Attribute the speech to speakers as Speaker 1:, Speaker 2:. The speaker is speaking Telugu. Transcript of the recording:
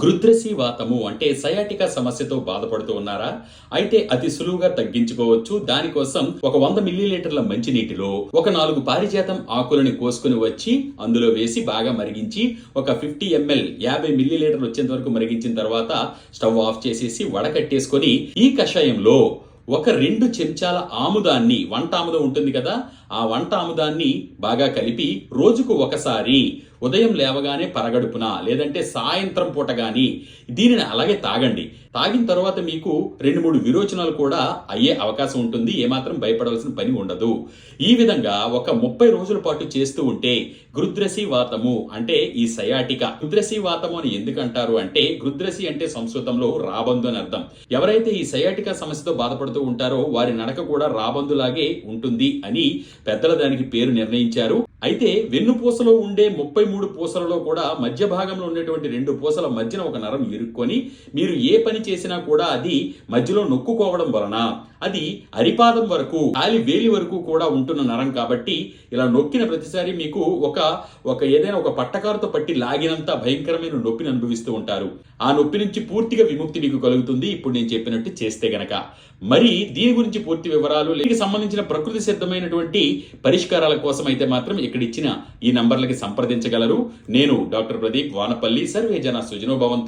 Speaker 1: గృద్రసి వాతము అంటే సయాటికా సమస్యతో బాధపడుతూ ఉన్నారా? అయితే అతి సులువుగా తగ్గించుకోవచ్చు. దానికోసం ఒక 100 మిల్లీలీటర్ల మంచినీటిలో ఒక 4 పారిజాతం ఆకులను కోసుకుని వచ్చి అందులో వేసి బాగా మరిగించి ఒక 50 ml 50 మిల్లీలీటర్లు వచ్చేంత వరకు మరిగించిన తర్వాత స్టవ్ ఆఫ్ చేసేసి వడకట్టేసుకొని ఈ కషాయంలో ఒక 2 చెంచాల ఆముదాన్ని, వంట ఆముదం ఉంటుంది కదా, ఆ వంట ఆముదాన్ని బాగా కలిపి రోజుకు ఒకసారి ఉదయం లేవగానే పరగడుపున లేదంటే సాయంత్రం పూట గాని దీనిని అలాగే తాగండి. తాగిన తర్వాత మీకు 2-3 విరోచనాలు కూడా అయ్యే అవకాశం ఉంటుంది. ఏమాత్రం భయపడవలసిన పని ఉండదు. ఈ విధంగా ఒక 30 రోజుల పాటు చేస్తూ ఉంటే గృద్రసి వాతము అంటే ఈ సయాటికా, గృద్రసి వాతము అని ఎందుకు అంటారు అంటే, గృద్రసి అంటే సంస్కృతంలో రాబందు అని అర్థం. ఎవరైతే ఈ సయాటికా సమస్యతో బాధపడుతూ ఉంటారో వారి నడక కూడా రాబందులాగే ఉంటుంది అని పెద్దల దానికి పేరు నిర్ణయించారు. అయితే వెన్నుపూసలో ఉండే 33 పూసలలో కూడా మధ్య భాగంలో ఉండేటువంటి 2 పూసల మధ్యన ఒక నరం ఇరుక్కొని మీరు ఏ పని చేసినా కూడా అది మధ్యలో నొక్కుకోవడం వలన అది అరిపాదం వరకు, కాలి వేలి వరకు కూడా ఉంటున్న నరం కాబట్టి ఇలా నొక్కిన ప్రతిసారి మీకు ఏదైనా ఒక పట్టకారుతో పట్టి లాగినంత భయంకరమైన నొప్పిని అనుభవిస్తూ ఉంటారు. ఆ నొప్పి నుంచి పూర్తిగా విముక్తి మీకు కలుగుతుంది ఇప్పుడు నేను చెప్పినట్టు చేస్తే గనక. మరి దీని గురించి పూర్తి వివరాలు, దీనికి సంబంధించిన ప్రకృతి సిద్ధమైనటువంటి పరిష్కారాల కోసం అయితే మాత్రం ఇక్కడ ఇచ్చిన ఈ నంబర్లకి సంప్రదించగలరు. నేను డాక్టర్ ప్రదీప్ వానపల్లి. సర్వే జన సుజనో భవంతు.